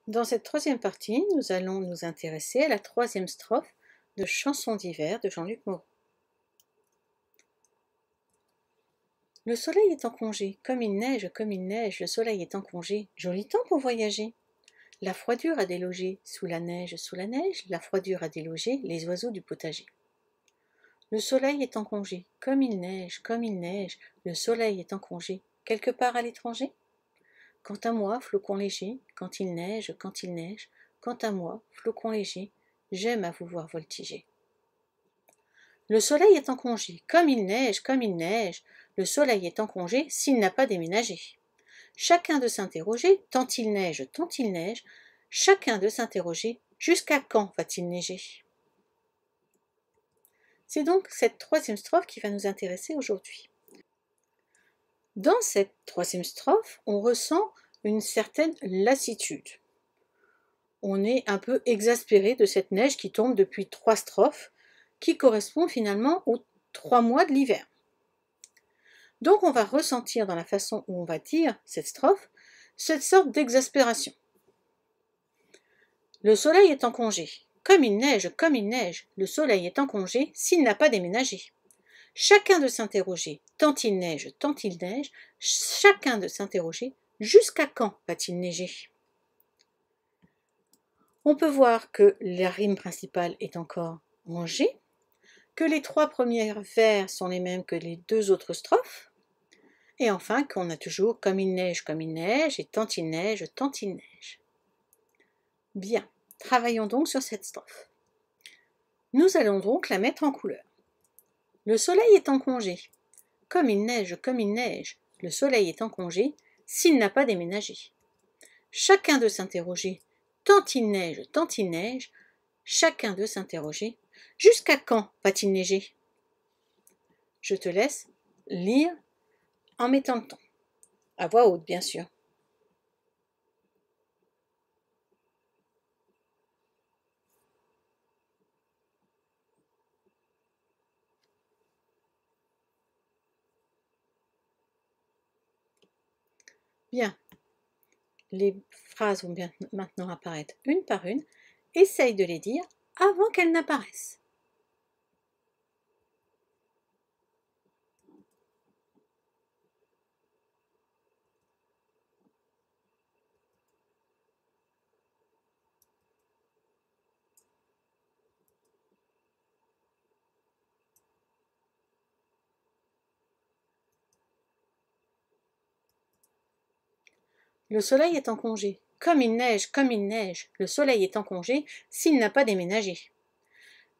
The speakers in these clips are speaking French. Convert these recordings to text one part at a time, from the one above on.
Dans cette troisième partie, nous allons nous intéresser à la troisième strophe de Chansons d'hiver de Jean-Luc Moreau. Le soleil est en congé, comme il neige, le soleil est en congé, joli temps pour voyager. La froidure a délogé, sous la neige, la froidure a délogé les oiseaux du potager. Le soleil est en congé, comme il neige, le soleil est en congé, quelque part à l'étranger. Quant à moi, flocon léger, quand il neige, quant à moi, flocon léger, j'aime à vous voir voltiger. Le soleil est en congé, comme il neige, le soleil est en congé s'il n'a pas déménagé. Chacun de s'interroger, tant il neige, chacun de s'interroger, jusqu'à quand va-t-il neiger? C'est donc cette troisième strophe qui va nous intéresser aujourd'hui. Dans cette troisième strophe, on ressent une certaine lassitude. On est un peu exaspéré de cette neige qui tombe depuis 3 strophes, qui correspond finalement aux 3 mois de l'hiver. Donc on va ressentir dans la façon où on va dire cette strophe, cette sorte d'exaspération. Le soleil est en congé. Comme il neige, le soleil est en congé s'il n'a pas déménagé. Chacun de s'interroger, tant il neige, chacun de s'interroger, jusqu'à quand va-t-il neiger? On peut voir que la rime principale est encore rangée, que les 3 premiers vers sont les mêmes que les 2 autres strophes, et enfin qu'on a toujours comme il neige, et tant il neige, Bien, travaillons donc sur cette strophe. Nous allons donc la mettre en couleur. Le soleil est en congé. Comme il neige, le soleil est en congé s'il n'a pas déménagé. Chacun de s'interroger, tant il neige, chacun de s'interroger, jusqu'à quand va-t-il neiger? Je te laisse lire en mettant le ton, à voix haute bien sûr. Bien, les phrases vont bien maintenant apparaître une par une. Essaye de les dire avant qu'elles n'apparaissent. Le soleil est en congé. Comme il neige, le soleil est en congé s'il n'a pas déménagé.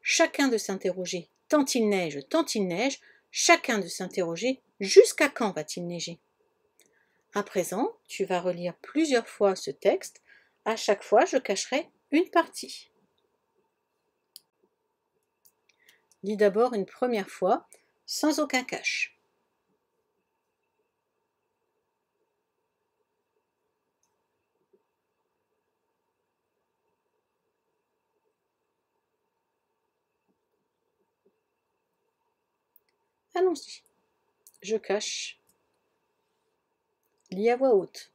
Chacun de s'interroger, tant il neige, chacun de s'interroger, jusqu'à quand va-t-il neiger? À présent, tu vas relire plusieurs fois ce texte. À chaque fois, je cacherai une partie. Lis d'abord une première fois, sans aucun cache. Allons-y. Je cache. Lis à voix haute.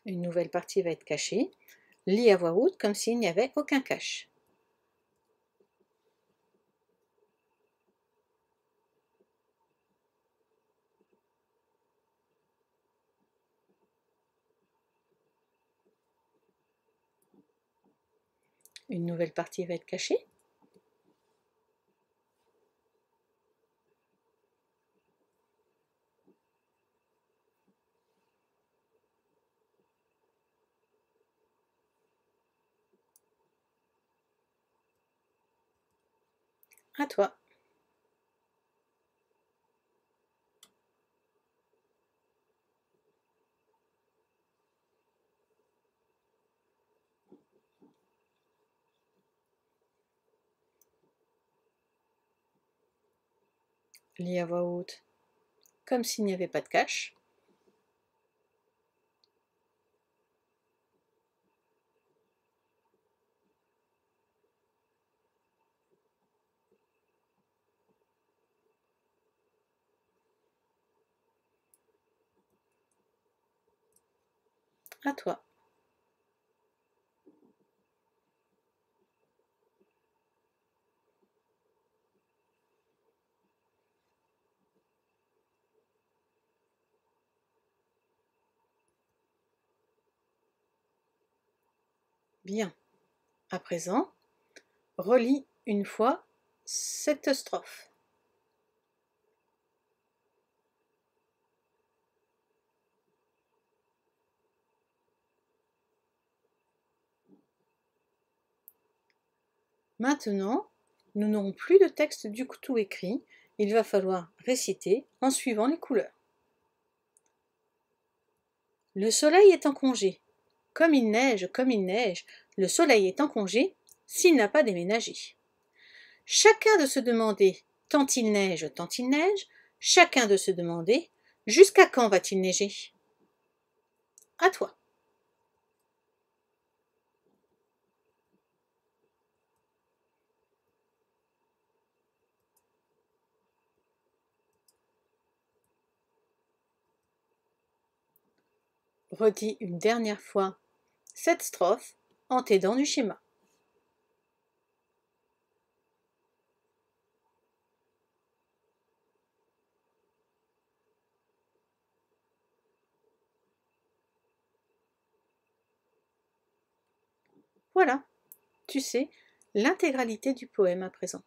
Une nouvelle partie va être cachée. Lis à voix haute comme s'il n'y avait aucun cache. Une nouvelle partie va être cachée. À toi. Lis à voix haute comme s'il n'y avait pas de cache. À toi. Bien. À présent, relis une fois cette strophe. Maintenant, nous n'aurons plus de texte du tout écrit, il va falloir réciter en suivant les couleurs. Le soleil est en congé. Comme il neige, le soleil est en congé s'il n'a pas déménagé. Chacun de se demander tant il neige, chacun de se demander jusqu'à quand va-t-il neiger. À toi. Redis une dernière fois cette strophe en t'aidant du schéma. Voilà, tu sais l'intégralité du poème à présent.